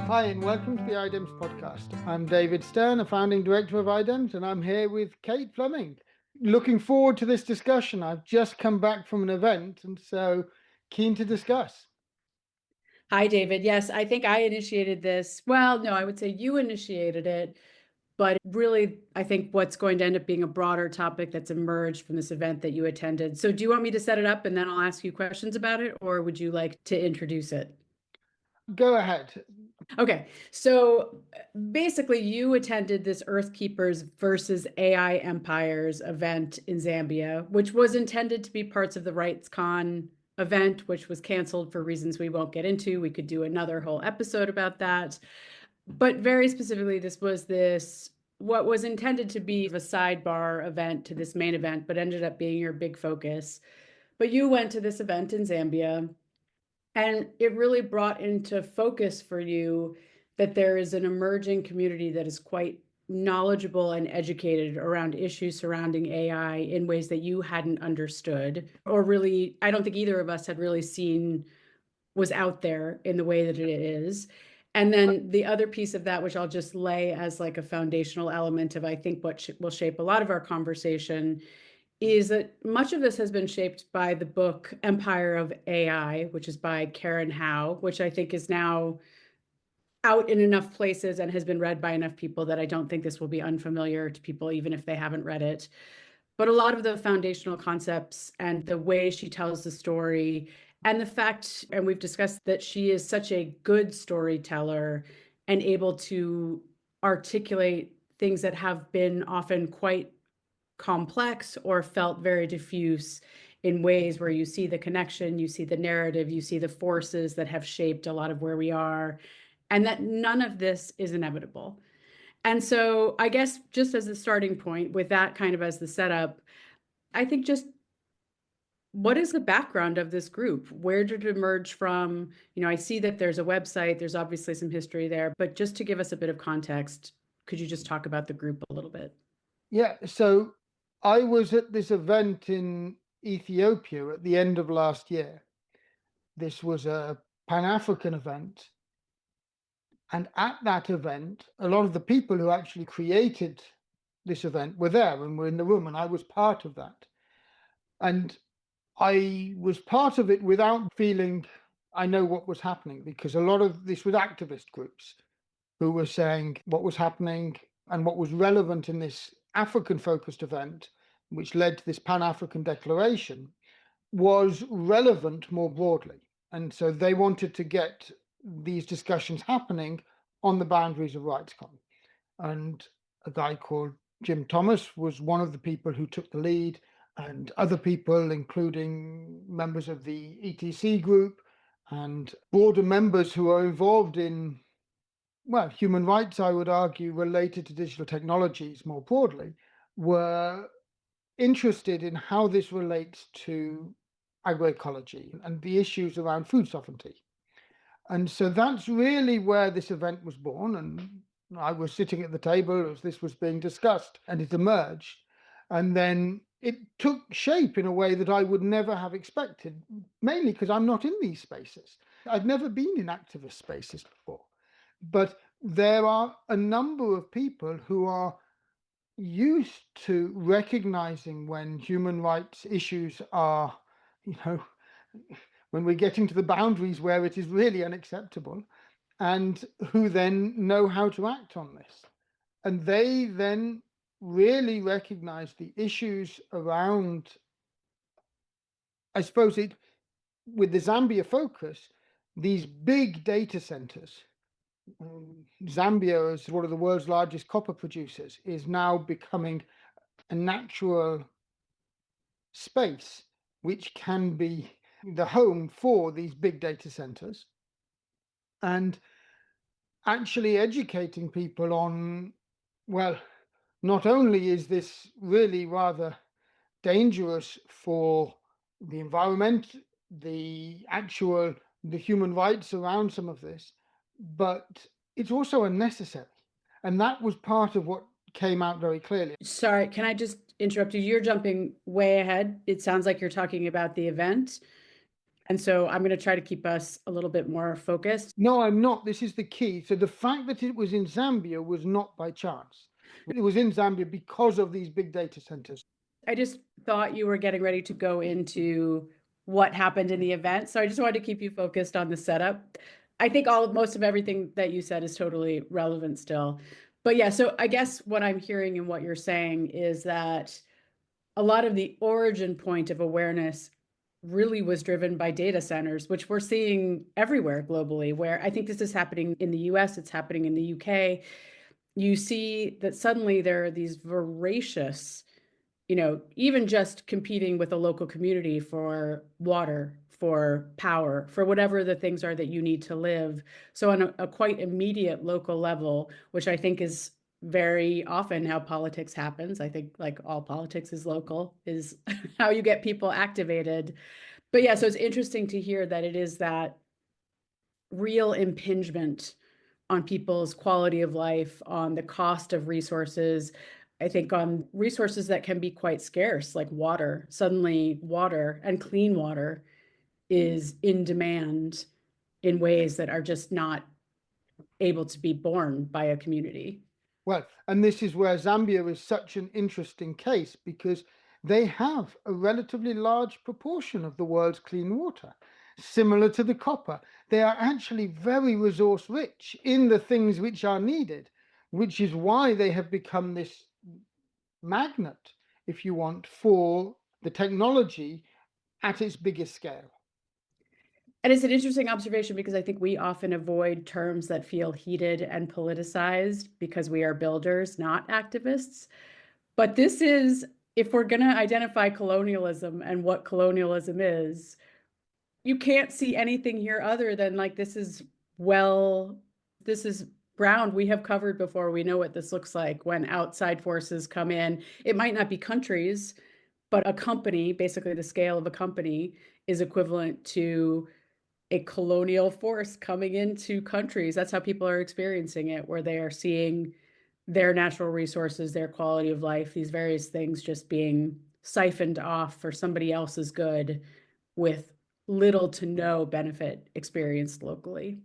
Hi, and welcome to the IDEMS podcast. I'm David Stern, a founding director of IDEMS, and I'm here with Kate Fleming. Looking forward to this discussion. I've just come back from an event, and so keen to discuss. Hi, David. Yes, I think I initiated this. Well, no, I would say you initiated it, but really, I think what's going to end up being a broader topic that's emerged from this event that you attended. So, do you want me to set it up and then I'll ask you questions about it, or would you like to introduce it? Go ahead. Okay, so basically, you attended this Earthkeepers versus AI Empires event in Zambia, which was intended to be parts of the RightsCon event, which was canceled for reasons we won't get into. We could do another whole episode about that. But very specifically, this was what was intended to be a sidebar event to this main event, but ended up being your big focus. But you went to this event in Zambia, and it really brought into focus for you that there is an emerging community that is quite knowledgeable and educated around issues surrounding AI in ways that you hadn't understood, or really, I don't think either of us had really seen was out there in the way that it is. And then the other piece of that, which I'll just lay as like a foundational element of, I think, what will shape a lot of our conversation, is that much of this has been shaped by the book Empire of AI, which is by Karen Hao, which I think is now out in enough places and has been read by enough people that I don't think this will be unfamiliar to people, even if they haven't read it. But a lot of the foundational concepts and the way she tells the story, and the fact, and we've discussed that she is such a good storyteller and able to articulate things that have been often quite complex or felt very diffuse in ways where you see the connection, you see the narrative, you see the forces that have shaped a lot of where we are, and that none of this is inevitable. And so I guess just as a starting point, with that kind of as the setup, I think just what is the background of this group? Where did it emerge from? I see that there's a website, there's obviously some history there, but just to give us a bit of context, could you just talk about the group a little bit? Yeah, so I was at this event in Ethiopia at the end of last year. This was a Pan-African event. And at that event, a lot of the people who actually created this event were there and were in the room, and I was part of that. And I was part of it without feeling I know what was happening, because a lot of this was activist groups who were saying what was happening and what was relevant in this African focused event, which led to this Pan-African declaration, was relevant more broadly. And so they wanted to get these discussions happening on the boundaries of RightsCon. And a guy called Jim Thomas was one of the people who took the lead, and other people, including members of the ETC group and broader members who are involved in, well, human rights, I would argue, related to digital technologies more broadly, were interested in how this relates to agroecology and the issues around food sovereignty. And so that's really where this event was born. And I was sitting at the table as this was being discussed, and it emerged. And then it took shape in a way that I would never have expected, mainly because I'm not in these spaces. I've never been in activist spaces before. But there are a number of people who are used to recognizing when human rights issues are, when we're getting to the boundaries where it is really unacceptable, and who then know how to act on this. And they then really recognize the issues around, I suppose it, with the Zambia focus, these big data centers. Zambia, as one of the world's largest copper producers, is now becoming a natural space which can be the home for these big data centers, and actually educating people on, well, not only is this really rather dangerous for the environment, the human rights around some of this, but it's also unnecessary. And that was part of what came out very clearly. Sorry, can I just interrupt you? You're jumping way ahead. It sounds like you're talking about the event. And so I'm going to try to keep us a little bit more focused. No, I'm not. This is the key. So the fact that it was in Zambia was not by chance. It was in Zambia because of these big data centers. I just thought you were getting ready to go into what happened in the event. So I just wanted to keep you focused on the setup. I think most of everything that you said is totally relevant still. But yeah, so I guess what I'm hearing and what you're saying is that a lot of the origin point of awareness really was driven by data centers, which we're seeing everywhere globally, where I think this is happening in the US, it's happening in the UK. You see that suddenly there are these voracious, even just competing with a local community for water, for power, for whatever the things are that you need to live. So on a quite immediate local level, which I think is very often how politics happens. I think like all politics is local, is how you get people activated. But yeah, so it's interesting to hear that it is that real impingement on people's quality of life, on the cost of resources. I think on resources that can be quite scarce, like water. Suddenly, water and clean water is in demand in ways that are just not able to be borne by a community. Well, and this is where Zambia is such an interesting case because they have a relatively large proportion of the world's clean water. Similar to the copper, they are actually very resource rich in the things which are needed, which is why they have become this magnet, if you want, for the technology at its biggest scale. And it's an interesting observation because I think we often avoid terms that feel heated and politicized because we are builders, not activists. But this is, if we're going to identify colonialism and what colonialism is, you can't see anything here other than like this is ground we have covered before. We know what this looks like when outside forces come in. It might not be countries, but a company, basically the scale of a company, is equivalent to a colonial force coming into countries. That's how people are experiencing it, where they are seeing their natural resources, their quality of life, these various things just being siphoned off for somebody else's good with little to no benefit experienced locally.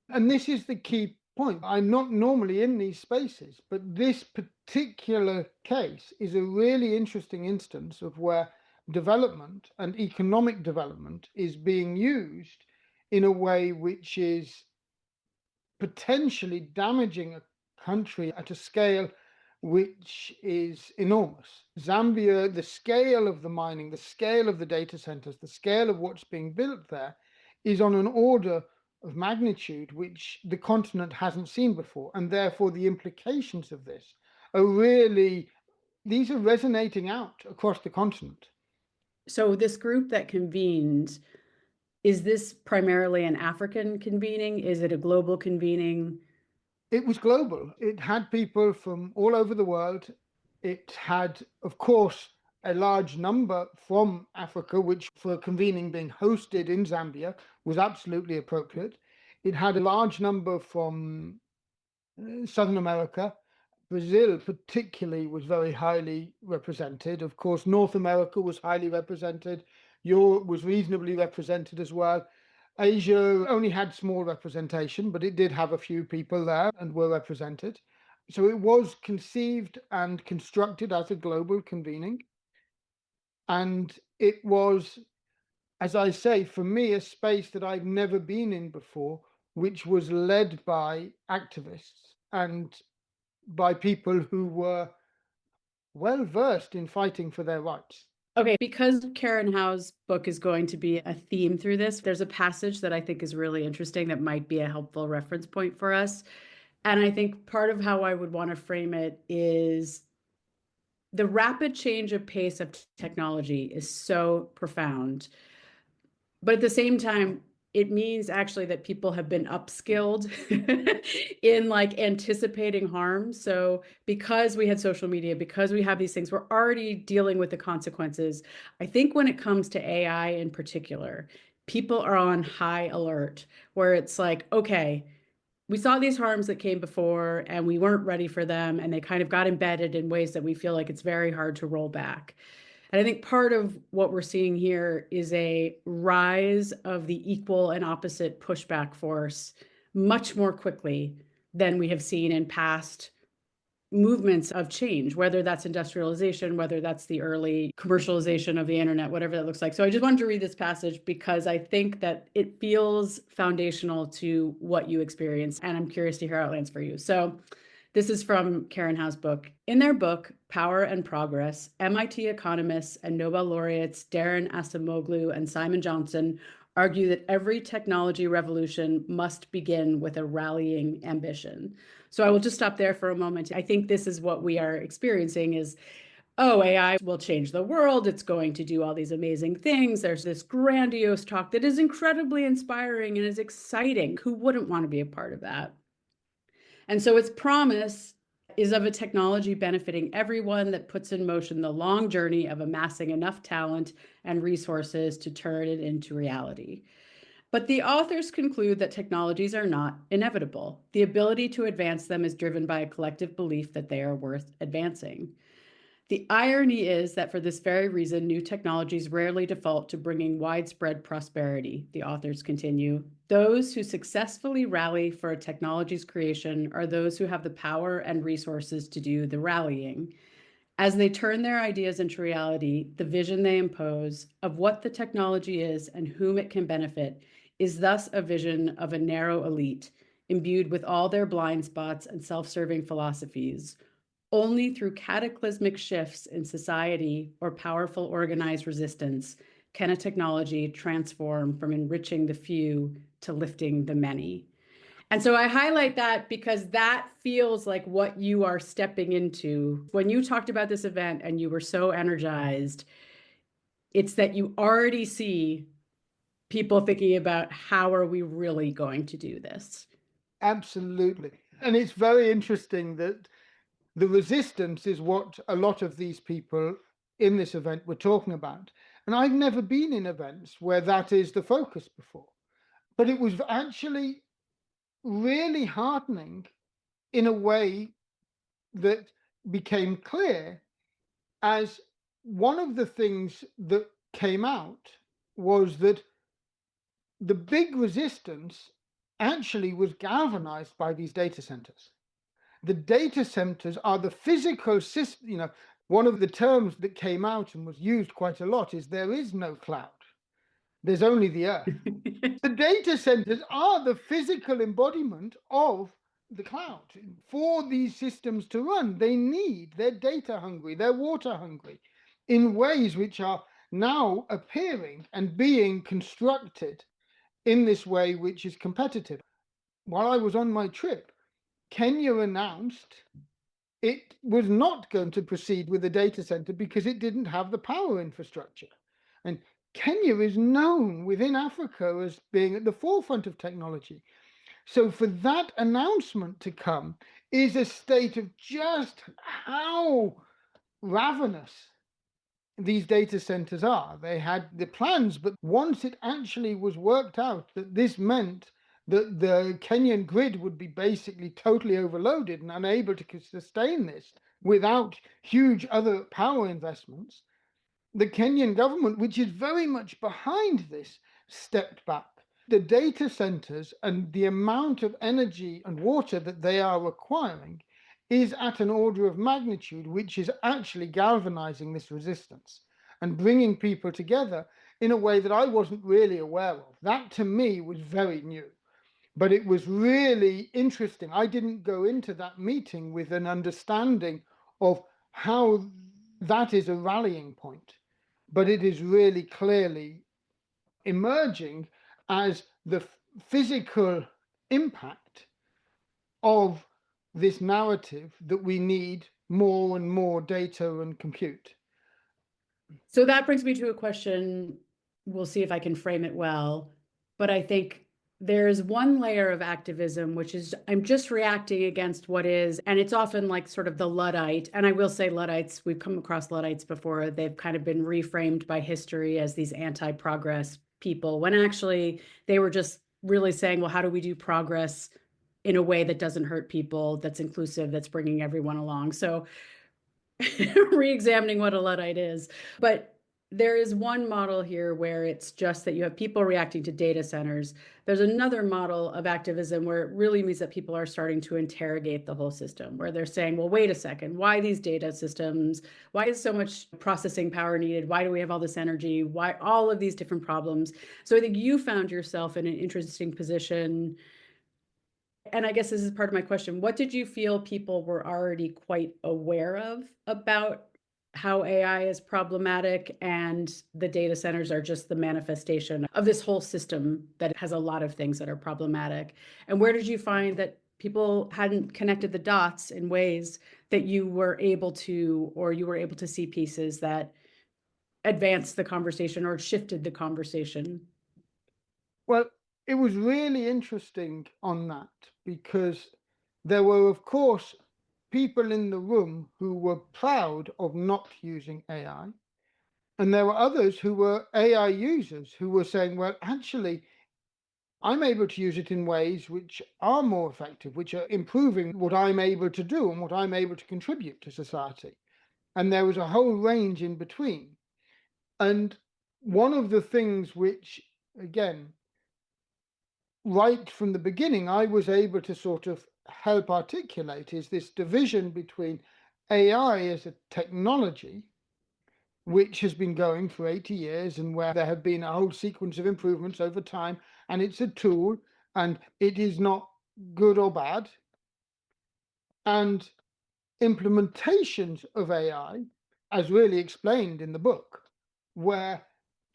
And this is the key point. I'm not normally in these spaces, but this particular case is a really interesting instance of where development and economic development is being used in a way which is potentially damaging a country at a scale which is enormous. Zambia, the scale of the mining, the scale of the data centers, the scale of what's being built there is on an order of magnitude which the continent hasn't seen before. And therefore, the implications of this are really, these are resonating out across the continent. So, this group that convened, is this primarily an African convening? Is it a global convening? It was global. It had people from all over the world. It had, of course, a large number from Africa, which for convening being hosted in Zambia was absolutely appropriate. It had a large number from Southern America. Brazil, particularly, was very highly represented. Of course, North America was highly represented. Europe was reasonably represented as well. Asia only had small representation, but it did have a few people there and were represented. So it was conceived and constructed as a global convening. And it was, as I say, for me, a space that I've never been in before, which was led by activists and by people who were well versed in fighting for their rights. Okay, because Karen Hao's book is going to be a theme through this, there's a passage that I think is really interesting that might be a helpful reference point for us. And I think part of how I would want to frame it is the rapid change of pace of technology is so profound. But at the same time, it means actually that people have been upskilled in like anticipating harm. So because we had social media, because we have these things, we're already dealing with the consequences. I think when it comes to AI in particular, people are on high alert where it's like, okay, we saw these harms that came before and we weren't ready for them, and they kind of got embedded in ways that we feel like it's very hard to roll back. And I think part of what we're seeing here is a rise of the equal and opposite pushback force much more quickly than we have seen in past movements of change, whether that's industrialization, whether that's the early commercialization of the internet, whatever that looks like. So I just wanted to read this passage because I think that it feels foundational to what you experience, and I'm curious to hear how it lands for you. So this is from Karen Hao's book. In their book, Power and Progress, MIT economists and Nobel laureates Darren Acemoglu and Simon Johnson argue that every technology revolution must begin with a rallying ambition. So I will just stop there for a moment. I think this is what we are experiencing is, oh, AI will change the world. It's going to do all these amazing things. There's this grandiose talk that is incredibly inspiring and is exciting. Who wouldn't want to be a part of that? And so its promise is of a technology benefiting everyone that puts in motion the long journey of amassing enough talent and resources to turn it into reality. But the authors conclude that technologies are not inevitable. The ability to advance them is driven by a collective belief that they are worth advancing. The irony is that for this very reason, new technologies rarely default to bringing widespread prosperity, the authors continue. Those who successfully rally for a technology's creation are those who have the power and resources to do the rallying. As they turn their ideas into reality, the vision they impose of what the technology is and whom it can benefit is thus a vision of a narrow elite, imbued with all their blind spots and self-serving philosophies. Only through cataclysmic shifts in society or powerful organized resistance can a technology transform from enriching the few to lifting the many. And so I highlight that because that feels like what you are stepping into. When you talked about this event and you were so energized, it's that you already see people thinking about how are we really going to do this? Absolutely. And it's very interesting that the resistance is what a lot of these people in this event were talking about. And I've never been in events where that is the focus before. But it was actually really heartening in a way that became clear as one of the things that came out was that the big resistance actually was galvanized by these data centers. The data centers are the physical system. One of the terms that came out and was used quite a lot is there is no cloud, there's only the earth. The data centers are the physical embodiment of the cloud. For these systems to run, they're data hungry, they're water hungry in ways which are now appearing and being constructed in this way, which is competitive. While I was on my trip, Kenya announced it was not going to proceed with the data center because it didn't have the power infrastructure. And Kenya is known within Africa as being at the forefront of technology. So for that announcement to come is a state of just how ravenous these data centers are. They had the plans, but once it actually was worked out that this meant that the Kenyan grid would be basically totally overloaded and unable to sustain this without huge other power investments, the Kenyan government, which is very much behind this, stepped back. The data centers and the amount of energy and water that they are requiring is at an order of magnitude which is actually galvanizing this resistance and bringing people together in a way that I wasn't really aware of. That to me was very new, but it was really interesting. I didn't go into that meeting with an understanding of how that is a rallying point, but it is really clearly emerging as the physical impact of this narrative that we need more and more data and compute. So that brings me to a question. We'll see if I can frame it well. But I think there's one layer of activism, which is I'm just reacting against what is, and it's often like sort of the Luddite. And I will say Luddites, we've come across Luddites before. They've kind of been reframed by history as these anti-progress people, when actually they were just really saying, well, how do we do progress in a way that doesn't hurt people, that's inclusive, that's bringing everyone along? So re-examining what a Luddite is. But there is one model here where it's just that you have people reacting to data centers. There's another model of activism where it really means that people are starting to interrogate the whole system, where they're saying, well, wait a second, why these data systems? Why is so much processing power needed? Why do we have all this energy? Why all of these different problems? So I think you found yourself in an interesting position. And I guess this is part of my question. What did you feel people were already quite aware of about how AI is problematic and the data centers are just the manifestation of this whole system that has a lot of things that are problematic? And where did you find that people hadn't connected the dots in ways that you were able to, or you were able to see pieces that advanced the conversation or shifted the conversation? Well, it was really interesting on that because there were, of course, people in the room who were proud of not using AI. And there were others who were AI users who were saying, well, actually, I'm able to use it in ways which are more effective, which are improving what I'm able to do and what I'm able to contribute to society. And there was a whole range in between. And one of the things which, again, right from the beginning, I was able to sort of help articulate is this division between AI as a technology, which has been going for 80 years and where there have been a whole sequence of improvements over time, and it's a tool and it is not good or bad, and implementations of AI, as really explained in the book, where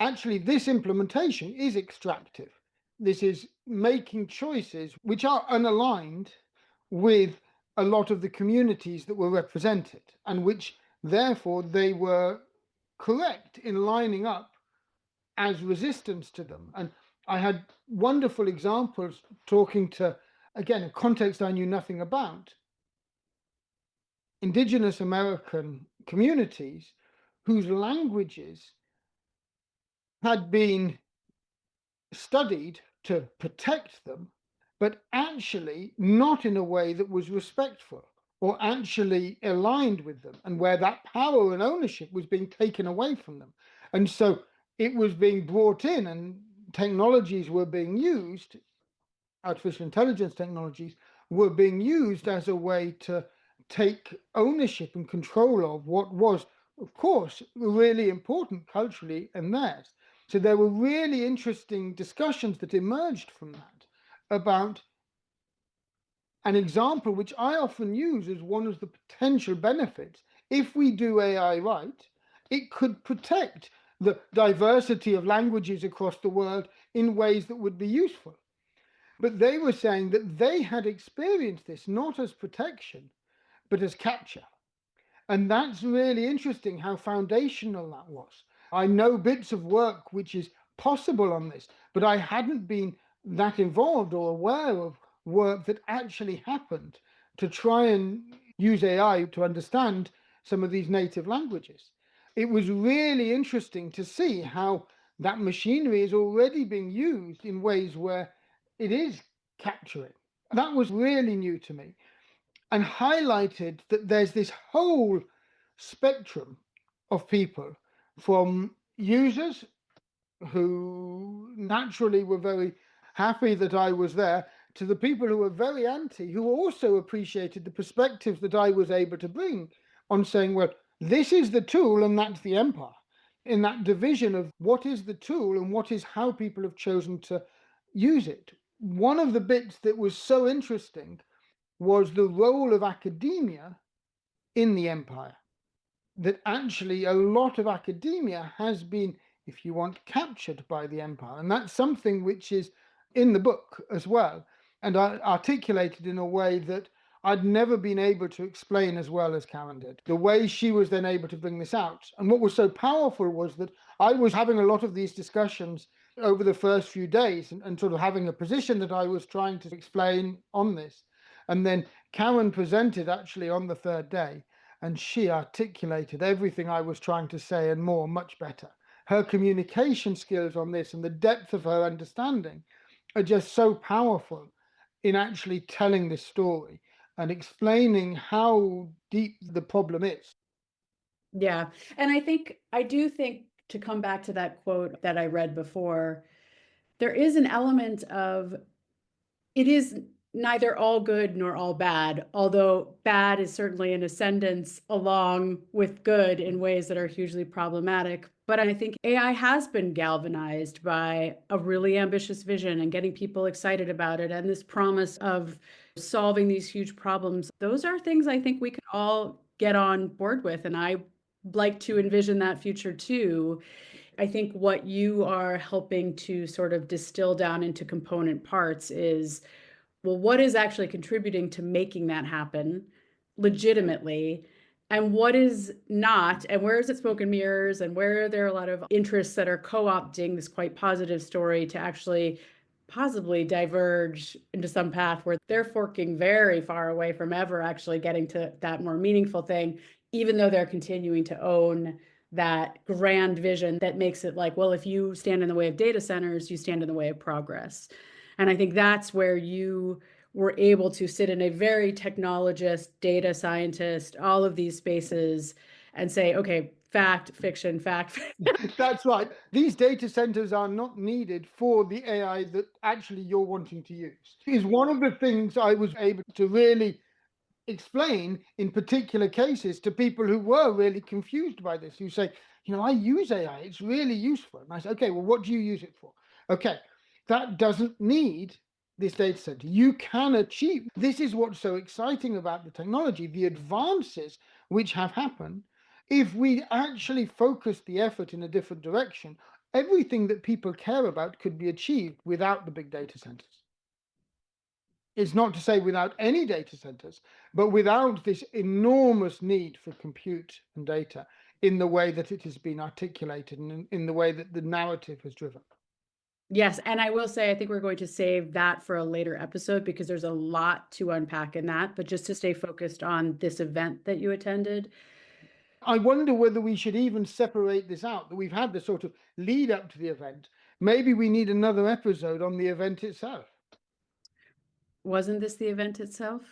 actually this implementation is extractive. This is making choices which are unaligned with a lot of the communities that were represented, and which therefore they were correct in lining up as resistance to them. And I had wonderful examples talking to, again, a context I knew nothing about, indigenous American communities whose languages had been studied to protect them, but actually not in a way that was respectful or actually aligned with them, and where that power and ownership was being taken away from them. And so it was being brought in, and technologies were being used, artificial intelligence technologies were being used as a way to take ownership and control of what was, of course, really important culturally and theirs. So there were really interesting discussions that emerged from that about an example which I often use as one of the potential benefits. If we do AI right, it could protect the diversity of languages across the world in ways that would be useful. But they were saying that they had experienced this not as protection, but as capture. And that's really interesting how foundational that was. I know bits of work which is possible on this, but I hadn't been that involved or aware of work that actually happened to try and use AI to understand some of these native languages. It was really interesting to see how that machinery is already being used in ways where it is capturing. That was really new to me and highlighted that there's this whole spectrum of people, from users who naturally were very happy that I was there, to the people who were very anti, who also appreciated the perspectives that I was able to bring on saying, well, this is the tool and that's the empire. In that division of what is the tool and what is how people have chosen to use it. One of the bits that was so interesting was the role of academia in the empire. That actually a lot of academia has been, if you want, captured by the empire. And that's something which is in the book as well, and I articulated in a way that I'd never been able to explain as well as Karen did. The way she was then able to bring this out. And what was so powerful was that I was having a lot of these discussions over the first few days and sort of having a position that I was trying to explain on this. And then Karen presented actually on the third day, and she articulated everything I was trying to say and more, much better. Her communication skills on this and the depth of her understanding are just so powerful in actually telling this story and explaining how deep the problem is. Yeah. And I do think, to come back to that quote that I read before, there is an element of, it is neither all good nor all bad, although bad is certainly in ascendance along with good in ways that are hugely problematic. But I think AI has been galvanized by a really ambitious vision and getting people excited about it, and this promise of solving these huge problems. Those are things I think we could all get on board with. And I like to envision that future too. I think what you are helping to sort of distill down into component parts is, well, what is actually contributing to making that happen legitimately? And what is not? And where is it smoke and mirrors? And where are there a lot of interests that are co opting this quite positive story to actually possibly diverge into some path where they're forking very far away from ever actually getting to that more meaningful thing, even though they're continuing to own that grand vision that makes it like, well, if you stand in the way of data centers, you stand in the way of progress. And I think that's where you were able to sit in a very technologist, data scientist, all of these spaces and say, okay, fact, fiction, fact. That's right. These data centers are not needed for the AI that actually you're wanting to use. Is one of the things I was able to really explain in particular cases to people who were really confused by this, who say, I use AI, it's really useful. And I say, okay, well, what do you use it for? Okay, that doesn't need this data center. You can achieve. This is what's so exciting about the technology, the advances which have happened. If we actually focus the effort in a different direction, everything that people care about could be achieved without the big data centers. It's not to say without any data centers, but without this enormous need for compute and data in the way that it has been articulated and in the way that the narrative has driven. Yes, and I will say, I think we're going to save that for a later episode because there's a lot to unpack in that. But just to stay focused on this event that you attended. I wonder whether we should even separate this out, that we've had the sort of lead up to the event. Maybe we need another episode on the event itself. Wasn't this the event itself?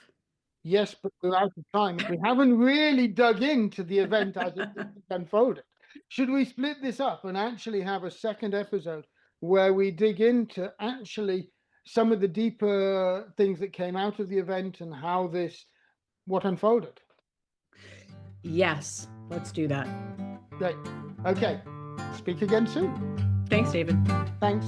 Yes, but we're out of time. We haven't really dug into the event as it unfolded. Should we split this up and actually have a second episode where we dig into actually some of the deeper things that came out of the event and how what unfolded? Yes, let's do that. Great. Okay. Speak again soon. Thanks, David. Thanks.